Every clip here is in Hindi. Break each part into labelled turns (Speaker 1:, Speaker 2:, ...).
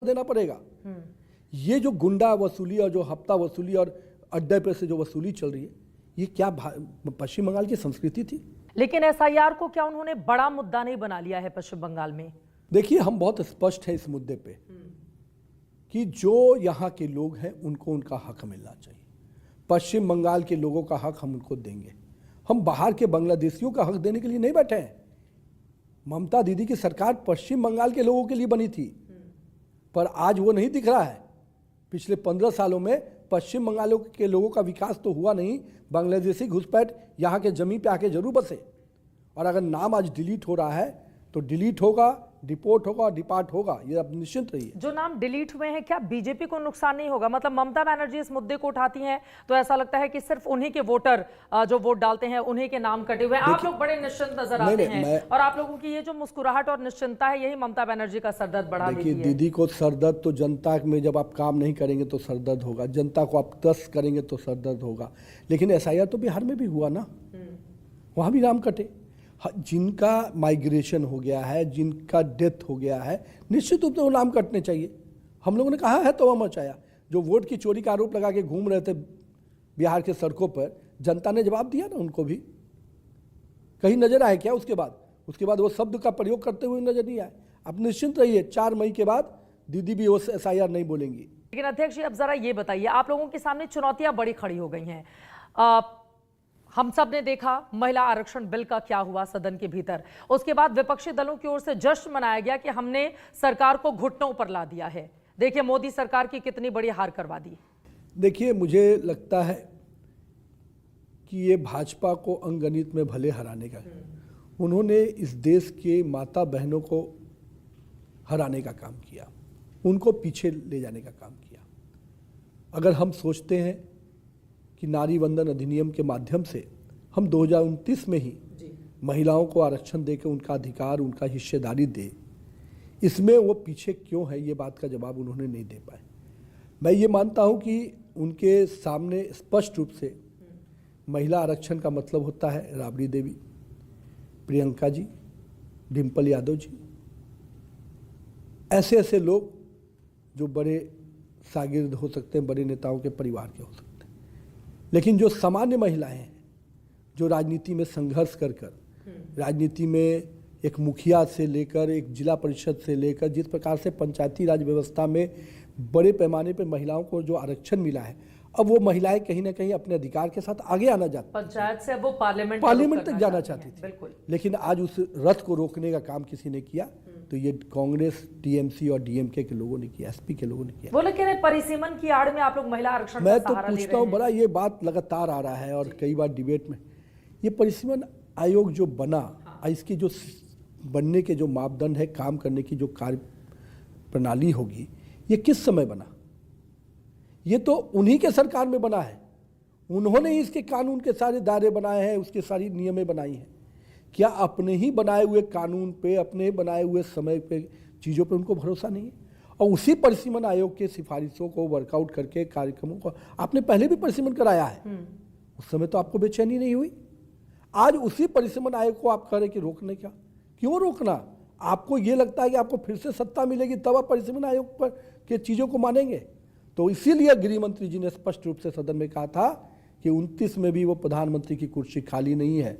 Speaker 1: देना पड़ेगा। ये जो गुंडा वसूली और जो हफ्ता वसूली और अड्डे पे से जो वसूली चल रही है, ये क्या पश्चिम बंगाल की संस्कृति थी?
Speaker 2: लेकिन एसआईआर को क्या उन्होंने बड़ा मुद्दा नहीं बना लिया है पश्चिम बंगाल में?
Speaker 1: देखिए, हम बहुत स्पष्ट है इस मुद्दे पे कि जो यहाँ के लोग हैं उनको उनका हक मिलना चाहिए। पश्चिम बंगाल के लोगों का हक हम उनको देंगे। हम बाहर के बांग्लादेशियों का हक देने के लिए नहीं बैठे हैं। ममता दीदी की सरकार पश्चिम बंगाल के लोगों के लिए बनी थी, पर आज वो नहीं दिख रहा है। पिछले 15 सालों में पश्चिम बंगाल के लोगों का विकास तो हुआ नहीं। बांग्लादेशी घुसपैठ यहाँ के जमीन पे आके जरूर बसे, और अगर नाम आज डिलीट हो रहा है तो डिलीट होगा, डिपोर्ट होगा और डिपार्ट होगा, ये अब निश्चिंत रहिए।
Speaker 2: जो नाम डिलीट हुए हैं, क्या बीजेपी को नुकसान नहीं होगा? मतलब ममता बनर्जी इस मुद्दे को उठाती हैं तो ऐसा लगता है कि सिर्फ उन्हीं के वोटर जो वोट डालते हैं उन्हीं के नाम कटे हुए हैं। आप लोग बड़े निश्चिंत नजर आते हैं और आप लोगों की ये जो मुस्कुराहट और निश्चिंतता है, यही ममता बनर्जी का सरदर्द बढ़ा देती है।
Speaker 1: देखिए दीदी को सरदर्द तो जनता में जब आप काम नहीं करेंगे तो सरदर्द होगा, जनता को आप त्रस्त करेंगे तो सरदर्द होगा। लेकिन एसआईआर तो बिहार में भी हुआ ना, वहां भी नाम कटे। जिनका माइग्रेशन हो गया है, जिनका डेथ हो गया है, निश्चित रूप से वो नाम कटने चाहिए। हम लोगों ने कहा है तो मचाया। जो वोट की चोरी का आरोप लगा के घूम रहे थे बिहार के सड़कों पर, जनता ने जवाब दिया ना उनको भी। कहीं नजर आए क्या उसके बाद वो शब्द का प्रयोग करते हुए नजर नहीं आए। आप निश्चिंत रहिए, 4 मई के बाद दीदी भी वो एसआईआर नहीं बोलेंगी।
Speaker 2: लेकिन अध्यक्ष जी, अब जरा ये बताइए, आप लोगों के सामने चुनौतियां बड़ी खड़ी हो गई हैं। हम सब ने देखा महिला आरक्षण बिल का क्या हुआ सदन के भीतर। उसके बाद विपक्षी दलों की ओर से जश्न मनाया गया कि हमने सरकार को घुटनों पर ला दिया है। देखिए मोदी सरकार की कितनी बड़ी हार करवा दी।
Speaker 1: देखिए, मुझे लगता है कि ये भाजपा को अंगणित में भले हराने का, उन्होंने इस देश के माता बहनों को हराने का काम किया, उनको पीछे ले जाने का काम किया। अगर हम सोचते हैं कि नारी वंदन अधिनियम के माध्यम से हम 2029 में ही महिलाओं को आरक्षण देकर उनका अधिकार, उनका हिस्सेदारी दे, इसमें वो पीछे क्यों है, ये बात का जवाब उन्होंने नहीं दे पाए। मैं ये मानता हूँ कि उनके सामने स्पष्ट रूप से महिला आरक्षण का मतलब होता है राबड़ी देवी, प्रियंका जी, डिम्पल यादव जी, ऐसे ऐसे लोग जो बड़े शागिर्द हो सकते हैं, बड़े नेताओं के परिवार के हो सकते हैं। लेकिन जो सामान्य महिलाएं हैं, जो राजनीति में संघर्ष कर राजनीति में एक मुखिया से लेकर एक जिला परिषद से लेकर जिस प्रकार से पंचायती राज व्यवस्था में बड़े पैमाने पर महिलाओं को जो आरक्षण मिला है, अब वो महिलाएं कहीं ना कहीं अपने अधिकार के साथ आगे आना चाहती,
Speaker 2: पंचायत से वो पार्लियामेंट
Speaker 1: तक जाना चाहती थी। लेकिन आज उस रथ को रोकने का काम किसी ने किया, तो ये कांग्रेस, टीएमसी और डीएमके के लोगों ने किया, एसपी के लोगों ने किया।
Speaker 2: वो लोग कह रहे परिसीमन की आड़ में आप लोग महिला आरक्षण
Speaker 1: मैं तो पूछता हूँ, बड़ा ये बात लगातार आ रहा है और कई बार डिबेट में, ये परिसीमन आयोग जो बना, इसकी जो बनने के जो मापदंड है, काम करने की जो कार्य प्रणाली होगी, ये किस समय बना? ये तो उन्हीं के सरकार में बना है। उन्होंने ही इसके कानून के सारे दायरे बनाए हैं, उसके सारी नियमें बनाई हैं। क्या अपने ही बनाए हुए कानून पे, अपने बनाए हुए समय पे, चीज़ों पे उनको भरोसा नहीं है? और उसी परिसीमन आयोग के सिफारिशों को वर्कआउट करके कार्यक्रमों को आपने पहले भी परिसीमन कराया है, उस समय तो आपको बेचैनी नहीं हुई। आज उसी परिसीमन आयोग को आप कह रहे कि रोकने का, क्यों रोकना? आपको ये लगता है कि आपको फिर से सत्ता मिलेगी तब आप परिसीमन आयोग पर के चीज़ों को मानेंगे? तो इसीलिए गृह मंत्री जी ने स्पष्ट रूप से सदन में कहा था कि 29 में भी वो प्रधानमंत्री की कुर्सी खाली नहीं है।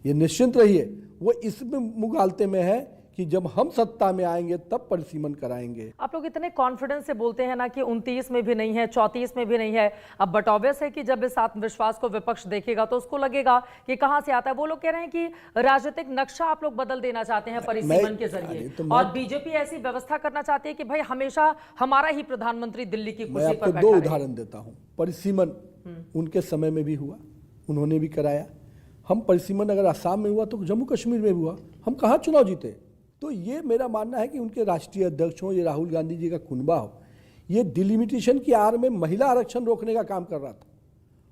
Speaker 1: ये निश्चिंत रहिए, वो इसमें मुगालते में है कि जब हम सत्ता में आएंगे तब परिसीमन कराएंगे।
Speaker 2: आप लोग इतने कॉन्फिडेंस से बोलते हैं ना कि 29 में भी नहीं है, 34 में भी नहीं है। अब बट ऑब्वियस है कि जब इस आत्मविश्वास को विपक्ष देखेगा तो उसको लगेगा कि कहां से आता है। वो लोग कह रहे हैं कि राजनीतिक नक्शा आप लोग बदल देना चाहते हैं परिसीमन के जरिए, और बीजेपी ऐसी व्यवस्था करना चाहती है कि भाई हमेशा हमारा ही प्रधानमंत्री दिल्ली की कुर्सी पर बैठा
Speaker 1: रहे। मैं आपको 2 उदाहरण देता हूँ। परिसीमन उनके समय में भी हुआ, उन्होंने भी कराया। हम परिसीमन अगर आसाम में हुआ तो जम्मू कश्मीर में हुआ, हम कहाँ चुनाव जीते? तो ये मेरा मानना है कि उनके राष्ट्रीय अध्यक्ष हो, ये राहुल गांधी जी का कुनबा हो, ये डिलिमिटेशन की आड़ में महिला आरक्षण रोकने का काम कर रहा था।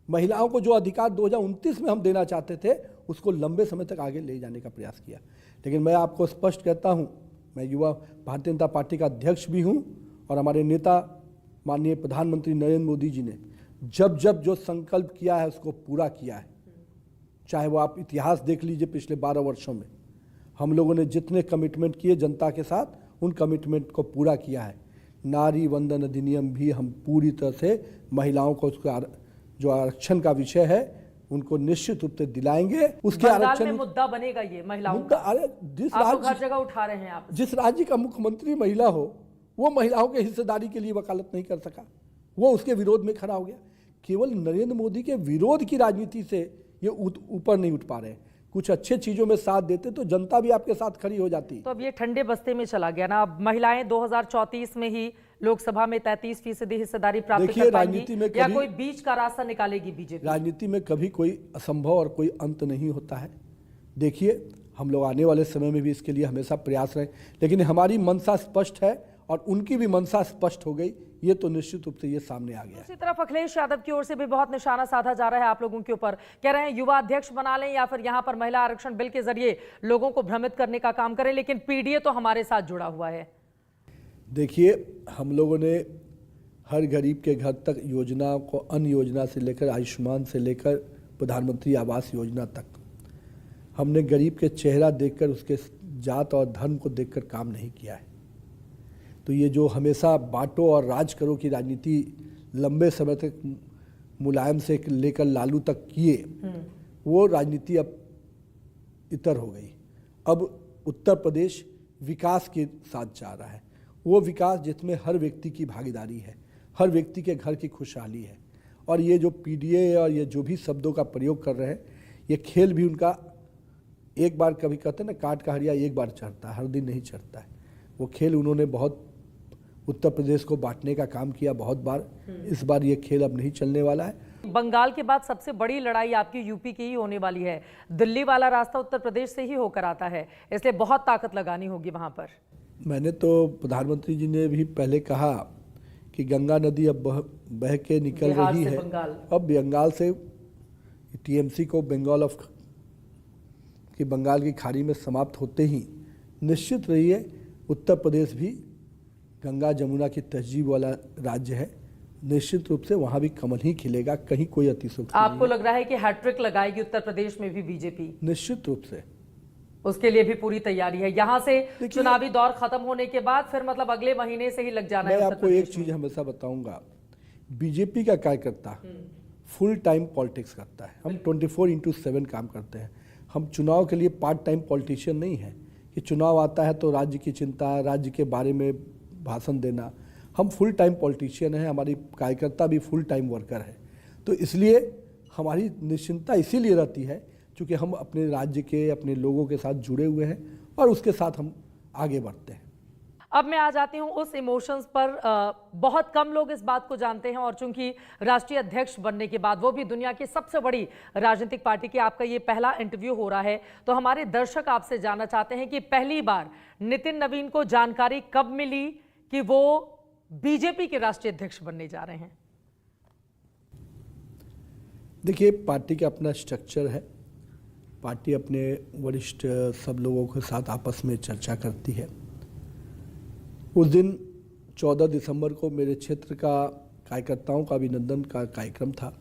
Speaker 1: महिलाओं को जो अधिकार 2029 में हम देना चाहते थे, उसको लंबे समय तक आगे ले जाने का प्रयास किया। लेकिन मैं आपको स्पष्ट कहता हूँ, मैं युवा भारतीय जनता पार्टी का अध्यक्ष भी हूँ, और हमारे नेता माननीय प्रधानमंत्री नरेंद्र मोदी जी ने जब जब जो संकल्प किया है उसको पूरा किया है। चाहे वो आप इतिहास देख लीजिए, पिछले 12 वर्षों में हम लोगों ने जितने कमिटमेंट किए जनता के साथ, उन कमिटमेंट को पूरा किया है। नारी वंदन अधिनियम भी हम पूरी तरह से महिलाओं को उसका जो आरक्षण का विषय है उनको निश्चित रूप से दिलाएंगे। उसके
Speaker 2: बंगाल
Speaker 1: आरक्षण
Speaker 2: में मुद्दा बनेगा ये महिलाओं
Speaker 1: मुद्दा,
Speaker 2: का।
Speaker 1: अरे
Speaker 2: आप लोग हर जगह उठा रहे हैं आप।
Speaker 1: जिस राज्य का मुख्यमंत्री महिला हो वो महिलाओं के हिस्सेदारी के लिए वकालत नहीं कर सका, वो उसके विरोध में खड़ा हो गया। केवल नरेंद्र मोदी के विरोध की राजनीति से ये ऊपर नहीं उठ पा रहे हैं। कुछ अच्छे चीजों में साथ देते तो जनता भी आपके साथ खड़ी हो जाती।
Speaker 2: तो अब ये ठंडे बस्ते में चला गया ना। अब महिलाएं 2034 में ही लोकसभा में 33% हिस्सेदारी प्राप्त कर पाएंगी या कोई बीच का रास्ता निकालेगी बीजेपी?
Speaker 1: राजनीति में कभी कोई असंभव और कोई अंत नहीं होता है। देखिए, हम लोग आने वाले समय में भी इसके लिए हमेशा प्रयास रहे, लेकिन हमारी मंशा स्पष्ट है और उनकी भी मंशा स्पष्ट हो गई, ये तो निश्चित रूप से ये सामने आ गया।
Speaker 2: दूसरी तरफ अखिलेश यादव की ओर से भी बहुत निशाना साधा जा रहा है आप लोगों के ऊपर। कह रहे हैं युवा अध्यक्ष बना लें या फिर यहां पर महिला आरक्षण बिल के जरिए लोगों को भ्रमित करने का काम करें, लेकिन पीडीए तो हमारे साथ जुड़ा हुआ है।
Speaker 1: देखिए, हम लोगों ने हर गरीब के घर तक योजना को, अन्न योजना से लेकर आयुष्मान से लेकर प्रधानमंत्री आवास योजना तक, हमने गरीब के चेहरा देखकर, उसके जात और धर्म को देखकर काम नहीं किया है। तो ये जो हमेशा बांटो और राज करो की राजनीति लंबे समय तक मुलायम से लेकर लालू तक किए, वो राजनीति अब इतर हो गई। अब उत्तर प्रदेश विकास के साथ जा रहा है, वो विकास जिसमें हर व्यक्ति की भागीदारी है, हर व्यक्ति के घर की खुशहाली है। और ये जो पीडीए और ये जो भी शब्दों का प्रयोग कर रहे हैं, ये खेल भी उनका एक बार, कभी कहते हैं ना, काट का हरिया एक बार चढ़ता है, हर दिन नहीं चढ़ता है। वो खेल उन्होंने बहुत उत्तर प्रदेश को बांटने का काम किया बहुत बार। इस बार ये खेल अब नहीं चलने वाला है।
Speaker 2: बंगाल के बाद सबसे बड़ी लड़ाई आपकी यूपी की ही होने वाली है। दिल्ली वाला रास्ता उत्तर प्रदेश से ही होकर आता है, इसलिए बहुत ताकत लगानी होगी वहां पर। मैंने
Speaker 1: तो प्रधानमंत्री जी ने भी पहले कहा कि गंगा नदी अब बह के निकल रही है। अब बंगाल से टीएमसी को बंगाल की खाड़ी में समाप्त होते ही निश्चित रहिए उत्तर प्रदेश भी गंगा जमुना की तहजीब वाला राज्य है। निश्चित रूप से वहां भी कमल ही खिलेगा, कहीं कोई अतिशयोक्ति नहीं।
Speaker 2: आपको लग रहा है कि हैट्रिक लगाएगी उत्तर प्रदेश में भी बीजेपी?
Speaker 1: निश्चित रूप से
Speaker 2: उसके लिए भी पूरी तैयारी है। यहां से चुनावी दौर खत्म होने के बाद फिर मतलब अगले महीने से ही लग जाना है।
Speaker 1: मैं आपको एक चीज हमेशा बताऊंगा, बीजेपी का कार्यकर्ता फुल टाइम पॉलिटिक्स करता है। हम 24/7 काम करते हैं। हम चुनाव के लिए पार्ट टाइम पॉलिटिशियन नहीं है कि चुनाव आता है तो राज्य की चिंता, राज्य के बारे में भाषण देना। हम फुल टाइम पॉलिटिशियन हैं, हमारी कार्यकर्ता भी फुल टाइम वर्कर है। तो इसलिए हमारी निश्चिंतता इसीलिए रहती है क्योंकि हम अपने राज्य के, अपने लोगों के साथ जुड़े हुए हैं और उसके साथ हम आगे बढ़ते हैं।
Speaker 2: अब मैं आ जाती हूं उस इमोशंस पर। बहुत कम लोग इस बात को जानते हैं और चूंकि राष्ट्रीय अध्यक्ष बनने के बाद, वो भी दुनिया की सबसे बड़ी राजनीतिक पार्टी की, आपका ये पहला इंटरव्यू हो रहा है, तो हमारे दर्शक आपसे जानना चाहते हैं कि पहली बार नितिन नवीन को जानकारी कब मिली कि वो बीजेपी के राष्ट्रीय अध्यक्ष बनने जा रहे हैं?
Speaker 1: देखिए, पार्टी का अपना स्ट्रक्चर है। पार्टी अपने वरिष्ठ सब लोगों के साथ आपस में चर्चा करती है। उस दिन 14 दिसंबर को मेरे क्षेत्र का कार्यकर्ताओं का अभिनंदन का कार्यक्रम था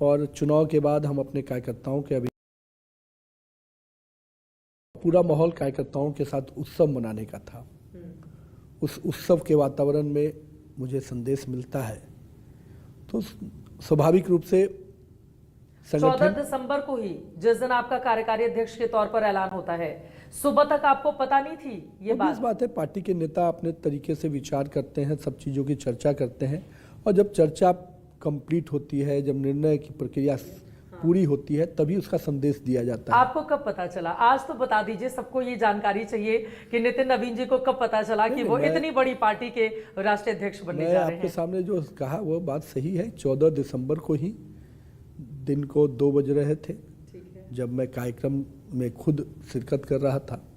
Speaker 1: और चुनाव के बाद हम अपने कार्यकर्ताओं के पूरा माहौल कार्यकर्ताओं के साथ उत्सव मनाने का था। उस उत्सव के वातावरण में मुझे संदेश मिलता है तो स्वाभाविक रूप से
Speaker 2: 14 दिसंबर को ही, जिस दिन आपका कार्यकारी अध्यक्ष के तौर पर ऐलान होता है, सुबह तक आपको पता नहीं थी ये बात?
Speaker 1: इस बात है, पार्टी के नेता अपने तरीके से विचार करते हैं, सब चीज़ों की चर्चा करते हैं और जब चर्चा कंप्लीट होती है, जब निर्णय की प्रक्रिया पूरी होती है, तभी उसका संदेश दिया जाता है।
Speaker 2: आपको कब पता चला? आज तो बता दीजिए, सबको ये जानकारी चाहिए कि नितिन नवीन जी को कब पता चला कि वो इतनी बड़ी पार्टी के राष्ट्रीय अध्यक्ष बनने जा रहे हैं?
Speaker 1: आपके सामने जो कहा वो बात सही है। 14 दिसंबर को ही दिन को 2 बज रहे थे, जब मैं कार्यक्रम में खुद शिरकत कर रहा था,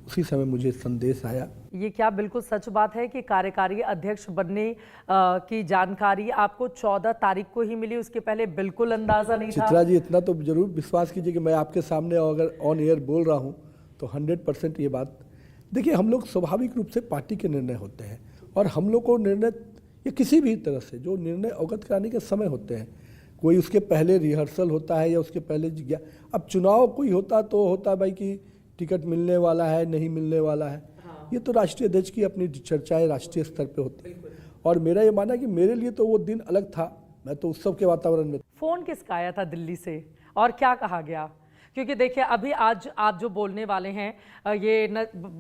Speaker 1: उसी समय मुझे संदेश आया।
Speaker 2: ये क्या बिल्कुल सच बात है कि कार्यकारी अध्यक्ष बनने की जानकारी आपको 14 तारीख को ही मिली? उसके पहले बिल्कुल अंदाजा नहीं था?
Speaker 1: चित्रा जी, इतना तो जरूर विश्वास कीजिए कि मैं आपके सामने अगर ऑन एयर बोल रहा हूँ तो 100% ये बात। देखिए, हम लोग स्वाभाविक रूप से पार्टी के निर्णय होते हैं और हम लोग को निर्णय, या किसी भी तरह से जो निर्णय अवगत कराने के समय होते हैं, कोई उसके पहले रिहर्सल होता है या उसके पहले अब चुनाव कोई होता तो होता भाई कि टिकट मिलने वाला है, नहीं मिलने वाला है। ये तो राष्ट्रीय अध्यक्ष की अपनी चर्चाएं राष्ट्रीय स्तर पे होती है। और मेरा ये मानना है कि मेरे लिए तो वो दिन अलग था, मैं तो उत्सव के वातावरण में।
Speaker 2: फोन किसका आया था दिल्ली से और क्या कहा गया? क्योंकि देखिए अभी आज आप जो बोलने वाले हैं ये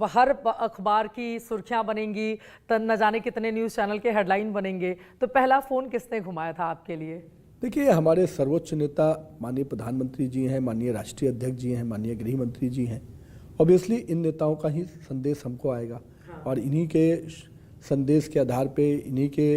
Speaker 2: हर अखबार की सुर्खियां बनेंगी, न जाने कितने न्यूज़ चैनल के हेडलाइन बनेंगे, तो पहला फ़ोन किसने घुमाया था आपके लिए?
Speaker 1: देखिए, हमारे सर्वोच्च नेता माननीय प्रधानमंत्री जी हैं, माननीय राष्ट्रीय अध्यक्ष जी हैं, माननीय गृह मंत्री जी हैं। ऑब्वियसली इन नेताओं का ही संदेश हमको आएगा। और इन्हीं के संदेश के आधार पे, इन्हीं के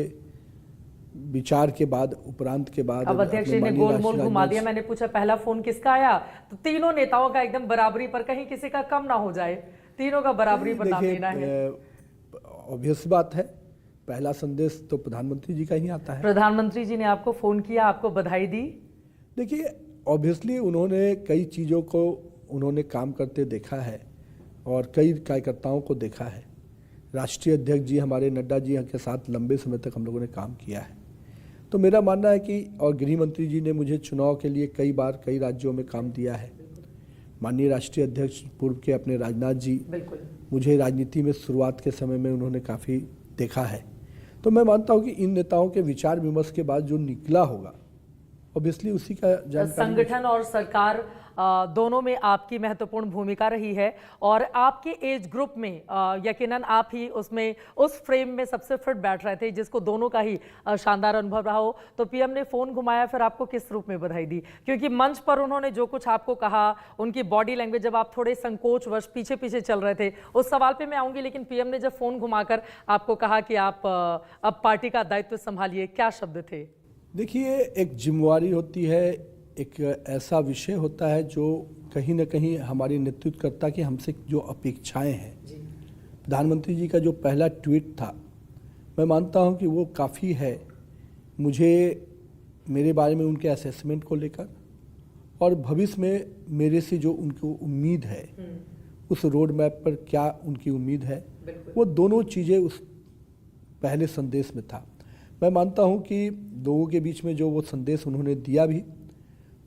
Speaker 1: विचार के बाद, उपरांत के बाद
Speaker 2: अब अध्यक्ष जी ने गोलमोल घुमा दिया। मैंने पूछा पहला फोन किसका आया, तो तीनों नेताओं का एकदम बराबरी पर, कहीं किसी का कम ना हो जाए, तीनों का बराबरी पर नाम लेना है।
Speaker 1: ऑब्वियस बात है, पहला संदेश तो प्रधानमंत्री जी का ही आता है।
Speaker 2: प्रधानमंत्री जी ने आपको फोन किया, आपको बधाई दी?
Speaker 1: देखिए, ऑब्वियसली उन्होंने कई चीज़ों को उन्होंने काम करते देखा है और कई कार्यकर्ताओं को देखा है। राष्ट्रीय अध्यक्ष जी हमारे नड्डा जी के साथ लंबे समय तक हम लोगों ने काम किया है। तो मेरा मानना है कि, और गृह मंत्री जी ने मुझे चुनाव के लिए कई बार कई राज्यों में काम दिया है। माननीय राष्ट्रीय अध्यक्ष पूर्व के अपने राजनाथ जी, मुझे राजनीति में शुरुआत के समय में उन्होंने काफ़ी देखा है। तो मैं मानता हूं कि इन नेताओं के विचार विमर्श के बाद जो निकला होगा, ऑब्वियसली उसी का जानकारी।
Speaker 2: संगठन और सरकार दोनों में आपकी महत्वपूर्ण भूमिका रही है और आपके एज ग्रुप में यकीनन आप ही उसमें उस फ्रेम में सबसे फिट बैठ रहे थे, जिसको दोनों का ही शानदार अनुभव रहा हो। तो पीएम ने फोन घुमाया, फिर आपको किस रूप में बधाई दी? क्योंकि मंच पर उन्होंने जो कुछ आपको कहा, उनकी बॉडी लैंग्वेज, जब आप थोड़े संकोचवश पीछे पीछे चल रहे थे, उस सवाल पे मैं आऊंगी, लेकिन पीएम ने जब फोन घुमाकर आपको कहा कि आप अब पार्टी का दायित्व संभालिए, क्या शब्द थे?
Speaker 1: देखिए, एक जिम्मेवारी होती है, एक ऐसा विषय होता है जो कहीं ना कहीं हमारी नेतृत्वकर्ता की हमसे जो अपेक्षाएं हैं। प्रधानमंत्री जी का जो पहला ट्वीट था, मैं मानता हूं कि वो काफ़ी है मुझे, मेरे बारे में उनके असेसमेंट को लेकर और भविष्य में मेरे से जो उनको उम्मीद है, उस रोड मैप पर क्या उनकी उम्मीद है, वो दोनों चीज़ें उस पहले संदेश में था। मैं मानता हूं कि लोगों के बीच में जो वो संदेश उन्होंने दिया भी,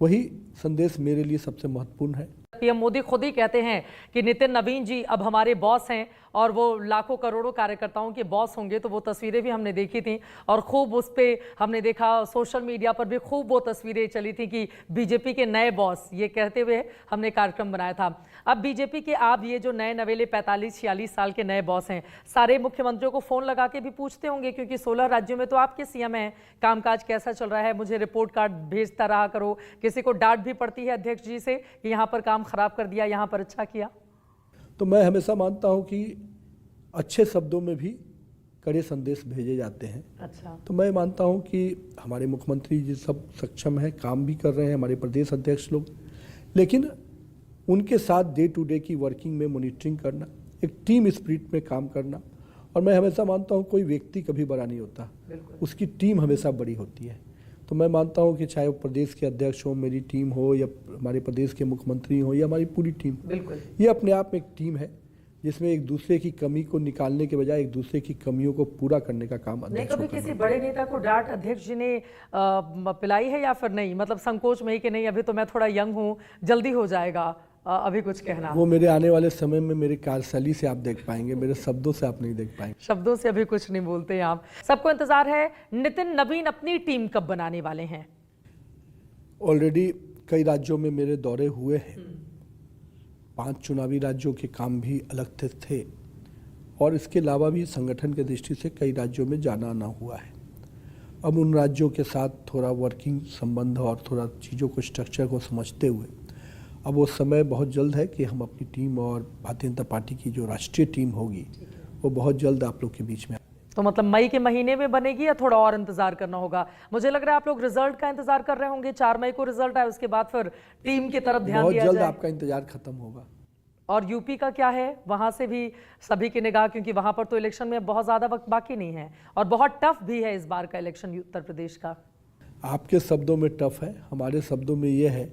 Speaker 1: वही संदेश मेरे लिए सबसे महत्वपूर्ण है।
Speaker 2: पीएम मोदी खुद ही कहते हैं कि नितिन नवीन जी अब हमारे बॉस हैं और वो लाखों करोड़ों कार्यकर्ताओं के बॉस होंगे। तो वो तस्वीरें भी हमने देखी थी और खूब उस पर हमने देखा, सोशल मीडिया पर भी खूब वो तस्वीरें चली थी कि बीजेपी के नए बॉस, ये कहते हुए हमने कार्यक्रम बनाया था। अब बीजेपी के आप ये जो नए नवेले 45-46 साल के नए बॉस हैं, सारे मुख्यमंत्रियों को फोन लगा के भी पूछते होंगे, क्योंकि 16 राज्यों में तो आपके सीएम हैं, कामकाज कैसा चल रहा है, मुझे रिपोर्ट कार्ड भेजता रहा करो। किसी को डांट भी पड़ती है अध्यक्ष जी से कि यहाँ पर काम खराब कर दिया, यहाँ पर अच्छा किया?
Speaker 1: तो मैं हमेशा मानता हूं कि अच्छे शब्दों में भी कड़े संदेश भेजे जाते हैं।
Speaker 2: अच्छा।
Speaker 1: तो मैं मानता हूं कि हमारे मुख्यमंत्री जी सब सक्षम हैं, काम भी कर रहे हैं, हमारे प्रदेश अध्यक्ष लोग, लेकिन उनके साथ डे टू डे की वर्किंग में मॉनिटरिंग करना, एक टीम स्पिरिट में काम करना। और मैं हमेशा मानता हूं कोई व्यक्ति कभी बड़ा नहीं होता, उसकी टीम हमेशा बड़ी होती है। तो मैं मानता हूं कि चाहे वो प्रदेश के अध्यक्ष हो, मेरी टीम हो, या हमारे प्रदेश के मुख्यमंत्री हो, या हमारी पूरी टीम, ये अपने आप में एक टीम है जिसमें एक दूसरे की कमी को निकालने के बजाय एक दूसरे की कमियों को पूरा करने का काम अध्यक्ष
Speaker 2: कभी किसी बड़े नेता को डांट अध्यक्ष जी ने पिलाई है या फिर नहीं? मतलब संकोच में ही कि नहीं अभी तो मैं थोड़ा यंग हूँ, जल्दी हो जाएगा, अभी कुछ कहना?
Speaker 1: वो मेरे आने वाले समय में मेरे कार्यशैली से आप देख पाएंगे, मेरे शब्दों से आप नहीं देख पाएंगे।
Speaker 2: शब्दों से अभी कुछ नहीं बोलते हैं आप। सबको इंतजार है, नितिन नवीन अपनी टीम कब बनाने वाले हैं?
Speaker 1: ऑलरेडी कई राज्यों में मेरे दौरे हुए हैं, 5 चुनावी राज्यों के काम भी अलग थे और इसके अलावा भी संगठन के दृष्टि से कई राज्यों में जाना आना हुआ है। अब उन राज्यों के साथ थोड़ा वर्किंग संबंध और थोड़ा चीज़ों को, स्ट्रक्चर को समझते हुए अब वो समय बहुत जल्द है कि हम अपनी टीम और भारतीय जनता पार्टी की जो राष्ट्रीय टीम होगी वो बहुत जल्द आप लोग के बीच में।
Speaker 2: तो मतलब मई के महीने में बनेगी या थोड़ा और इंतजार करना होगा? मुझे लग रहा है आप लोग रिजल्ट का इंतजार कर रहे होंगे, 4 मई को रिजल्ट आए, उसके बाद फिर टीम की तरफ ध्यान दिया
Speaker 1: बहुत
Speaker 2: जाए।
Speaker 1: जल्द आपका इंतजार खत्म होगा।
Speaker 2: और यूपी का क्या है? वहां से भी सभी की निगाह, क्योंकि वहां पर तो इलेक्शन में बहुत ज्यादा वक्त बाकी नहीं है और बहुत टफ भी है इस बार का इलेक्शन उत्तर प्रदेश का।
Speaker 1: आपके शब्दों में टफ है, हमारे शब्दों में ये है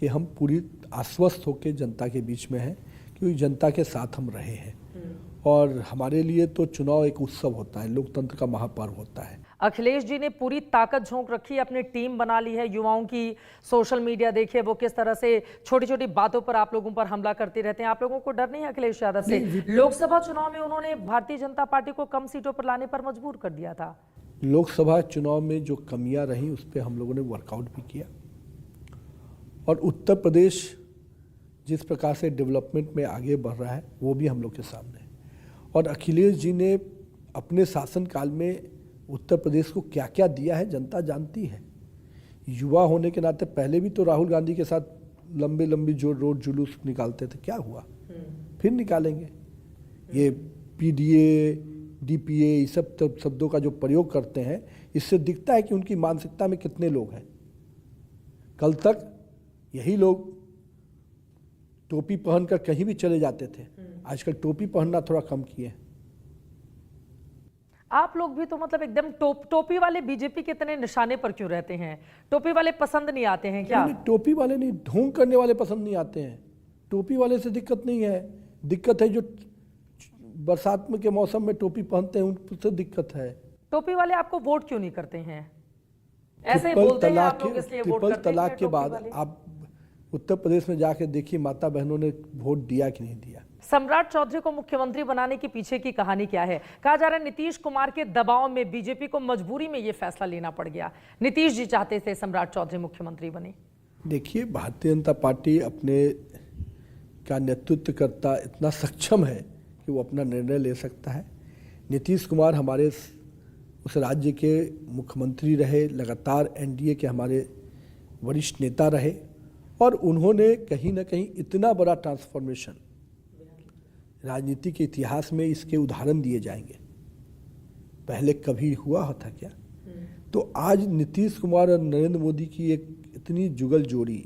Speaker 1: कि हम पूरी आश्वस्त होकर जनता के बीच में हैं, क्योंकि जनता के साथ हम रहे हैं और हमारे लिए तो चुनाव एक उत्सव होता है, लोकतंत्र का महापर्व होता है।
Speaker 2: अखिलेश जी ने पूरी ताकत झोंक रखी है, अपनी टीम बना ली है युवाओं की। सोशल मीडिया देखिए वो किस तरह से छोटी छोटी बातों पर आप लोगों पर हमला करते रहते हैं। आप लोगों को डर नहीं है अखिलेश यादव से? लोकसभा चुनाव में उन्होंने भारतीय जनता पार्टी को कम सीटों पर लाने पर मजबूर कर दिया था।
Speaker 1: लोकसभा चुनाव में जो कमियां रहीं उस पर हम लोगों ने वर्कआउट भी किया, और उत्तर प्रदेश जिस प्रकार से डेवलपमेंट में आगे बढ़ रहा है वो भी हम लोग के सामने है। और अखिलेश जी ने अपने शासनकाल में उत्तर प्रदेश को क्या क्या दिया है जनता जानती है। युवा होने के नाते पहले भी तो राहुल गांधी के साथ लंबे लंबी जो रोड जुलूस निकालते थे, क्या हुआ? फिर निकालेंगे। ये पीडीए, डीपीए, ये सब शब्दों का जो प्रयोग करते हैं, इससे दिखता है कि उनकी मानसिकता में कितने लोग हैं। कल तक यही लोग टोपी पहनकर कहीं भी चले जाते थे, आजकल टोपी पहनना थोड़ा कम किए हैं।
Speaker 2: आप लोग भी तो मतलब एकदम टोपी वाले बीजेपी के इतने निशाने पर क्यों रहते हैं? टोपी वाले पसंद नहीं आते हैं क्या?
Speaker 1: नहीं, टोपी वाले नहीं, ढोंग करने वाले पसंद नहीं आते हैं। टोपी वाले से दिक्कत नहीं है, दिक्कत है जो बरसात में के मौसम में टोपी पहनते हैं, उनसे दिक्कत है।
Speaker 2: टोपी वाले आपको वोट क्यों नहीं करते हैं? ऐसे ही बोलते हैं आप लोग इसलिए वोट करते हैं।
Speaker 1: तलाक के बाद आप उत्तर प्रदेश में जाके देखिए माता बहनों ने वोट दिया कि नहीं दिया।
Speaker 2: सम्राट चौधरी को मुख्यमंत्री बनाने के पीछे की कहानी क्या है? कहा जा रहा है नीतीश कुमार के दबाव में बीजेपी को मजबूरी में यह फैसला लेना पड़ गया। नीतीश जी चाहते थे सम्राट चौधरी मुख्यमंत्री बने।
Speaker 1: देखिए, भारतीय जनता पार्टी अपने का नेतृत्व करता इतना सक्षम है कि वो अपना निर्णय ले सकता है। नीतीश कुमार हमारे उस राज्य के मुख्यमंत्री रहे, लगातार एनडीए के हमारे वरिष्ठ नेता रहे, और उन्होंने कहीं ना कहीं इतना बड़ा ट्रांसफॉर्मेशन राजनीति के इतिहास में, इसके उदाहरण दिए जाएंगे, पहले कभी हुआ था क्या? तो आज नीतीश कुमार और नरेंद्र मोदी की एक इतनी जुगल जोड़ी,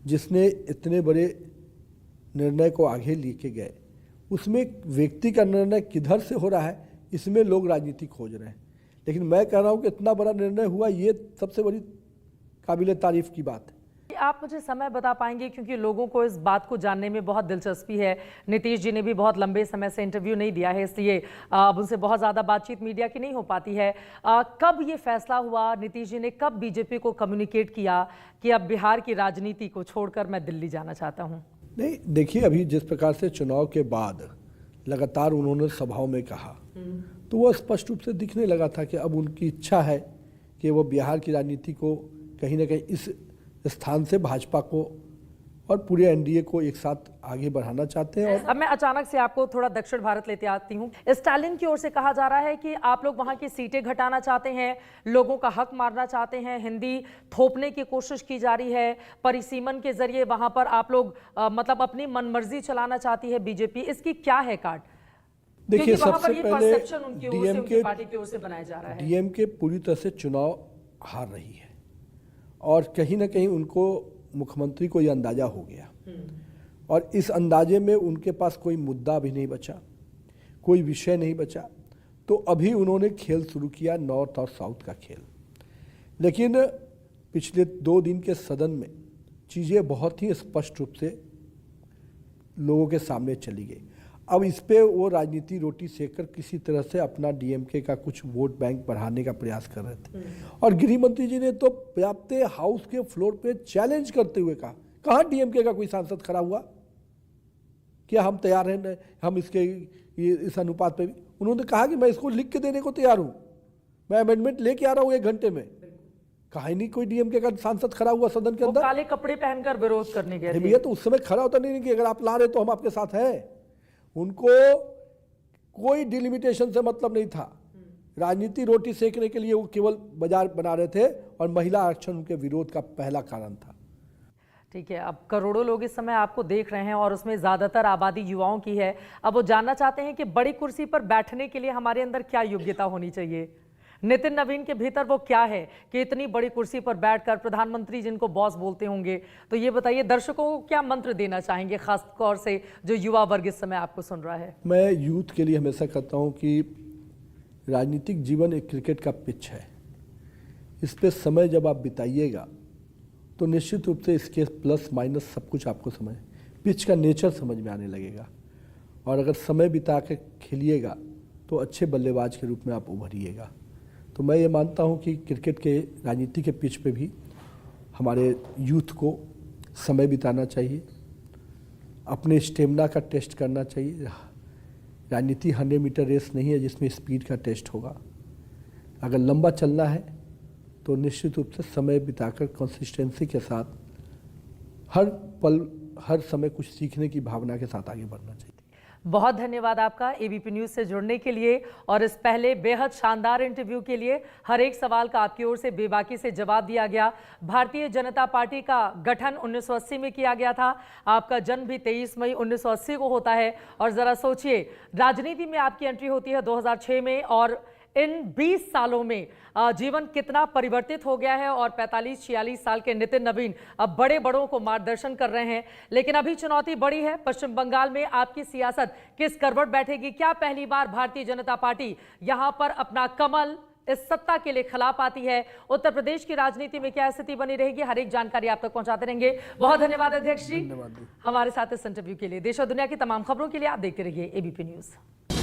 Speaker 1: जिसने इतने बड़े निर्णय को आगे लेके गए, उसमें व्यक्ति का निर्णय किधर से हो रहा है इसमें लोग राजनीति खोज रहे हैं। लेकिन मैं कह रहा हूं कि इतना बड़ा निर्णय हुआ, ये सबसे बड़ी काबिले तारीफ की बात है।
Speaker 2: आप मुझे समय बता पाएंगे, क्योंकि लोगों को इस बात को जानने में बहुत दिलचस्पी है। नीतीश जी ने भी बहुत लंबे समय से इंटरव्यू नहीं दिया है, इसलिए अब उनसे बहुत ज़्यादा बातचीत मीडिया की नहीं हो पाती है। कब ये फैसला हुआ, नीतीश जी ने कब बीजेपी को कम्युनिकेट किया कि अब बिहार की राजनीति को छोड़कर मैं दिल्ली जाना चाहता हूँ?
Speaker 1: नहीं, देखिए, अभी जिस प्रकार से चुनाव के बाद लगातार उन्होंने सभाओं में कहा, तो वो स्पष्ट रूप से दिखने लगा था कि अब उनकी इच्छा है कि वो बिहार की राजनीति को कहीं ना कहीं इस स्थान से भाजपा को और पूरे एनडीए को एक साथ आगे बढ़ाना चाहते हैं। और
Speaker 2: अब मैं अचानक से आपको थोड़ा दक्षिण भारत लेते आती हूँ। स्टालिन की ओर से कहा जा रहा है कि आप लोग वहां की सीटें घटाना चाहते हैं, लोगों का हक मारना चाहते हैं, हिंदी थोपने की कोशिश की जा रही है, परिसीमन के जरिए वहां पर आप लोग मतलब अपनी मनमर्जी चलाना चाहती है बीजेपी। इसकी क्या है काट?
Speaker 1: देखिए, सबसे पहले डीएमके पूरी तरह से चुनाव हार रही है, और कहीं ना कहीं उनको मुख्यमंत्री को यह अंदाजा हो गया, और इस अंदाजे में उनके पास कोई मुद्दा भी नहीं बचा, कोई विषय नहीं बचा। तो अभी उन्होंने खेल शुरू किया, नॉर्थ और साउथ का खेल। लेकिन पिछले 2 दिन के सदन में चीज़ें बहुत ही स्पष्ट रूप से लोगों के सामने चली गई। अब इस पे वो राजनीति रोटी सेककर किसी तरह से अपना डीएमके का कुछ वोट बैंक बढ़ाने का प्रयास कर रहे थे। और गृह मंत्री जी ने तो व्याप्ते हाउस के फ्लोर पे चैलेंज करते हुए कहा, कहाँ डीएमके का कोई सांसद खड़ा हुआ? क्या हम तैयार हैं, हम इसके इस अनुपात पे भी? उन्होंने कहा कि मैं इसको लिख के देने को तैयार हूँ, मैं अमेंडमेंट लेके आ रहा हूँ 1 घंटे में। कहा ही नहीं कोई डीएमके का सांसद खड़ा हुआ सदन के अंदर।
Speaker 2: काले कपड़े पहनकर विरोध करने गए थे।
Speaker 1: भैया, तो उस समय खड़ा होता नहीं कि अगर आप ला रहे तो हम आपके साथ हैं। उनको कोई डिलिमिटेशन से मतलब नहीं था, राजनीति रोटी सेकने के लिए वो केवल बाजार बना रहे थे, और महिला आरक्षण उनके विरोध का पहला कारण था।
Speaker 2: ठीक है, अब करोड़ों लोग इस समय आपको देख रहे हैं और उसमें ज्यादातर आबादी युवाओं की है। अब वो जानना चाहते हैं कि बड़ी कुर्सी पर बैठने के लिए हमारे अंदर क्या योग्यता होनी चाहिए? नितिन नवीन के भीतर वो क्या है कि इतनी बड़ी कुर्सी पर बैठकर प्रधानमंत्री जिनको बॉस बोलते होंगे? तो ये बताइए, दर्शकों को क्या मंत्र देना चाहेंगे, खास तौर से जो युवा वर्ग इस समय आपको सुन रहा है?
Speaker 1: मैं यूथ के लिए हमेशा कहता हूँ कि राजनीतिक जीवन एक क्रिकेट का पिच है। इस पे समय जब आप बिताइएगा तो निश्चित रूप से इसके प्लस माइनस सब कुछ आपको समझ, पिच का नेचर समझ में आने लगेगा। और अगर समय बिता के खेलिएगा तो अच्छे बल्लेबाज के रूप में आप उभरिएगा। तो मैं ये मानता हूँ कि क्रिकेट के राजनीति के पिच पे भी हमारे यूथ को समय बिताना चाहिए, अपने स्टेमिना का टेस्ट करना चाहिए। राजनीति 100 मीटर रेस नहीं है जिसमें स्पीड का टेस्ट होगा। अगर लंबा चलना है तो निश्चित रूप से समय बिताकर कंसिस्टेंसी के साथ हर पल हर समय कुछ सीखने की भावना के साथ आगे बढ़ना चाहिए।
Speaker 2: बहुत धन्यवाद आपका एबीपी न्यूज से जुड़ने के लिए और इस पहले बेहद शानदार इंटरव्यू के लिए। हर एक सवाल का आपकी ओर से बेबाकी से जवाब दिया गया। भारतीय जनता पार्टी का गठन 1980 में किया गया था, आपका जन्म भी 23 मई 1980 को होता है और जरा सोचिए राजनीति में आपकी एंट्री होती है 2006 में और इन 20 सालों में जीवन कितना परिवर्तित हो गया है और 45-46 साल के नितिन नवीन अब बड़े बड़ों को मार्गदर्शन कर रहे हैं। लेकिन अभी चुनौती बड़ी है, पश्चिम बंगाल में आपकी सियासत किस करवट बैठेगी? क्या पहली बार भारतीय जनता पार्टी यहां पर अपना कमल इस सत्ता के लिए खिला पाती है? उत्तर प्रदेश की राजनीति में क्या स्थिति बनी रहेगी? हर एक जानकारी आप तक पहुंचाते रहेंगे। बहुत धन्यवाद अध्यक्ष जी हमारे साथ इस इंटरव्यू के लिए। देश और दुनिया की तमाम खबरों के लिए आप देखते रहिए एबीपी न्यूज।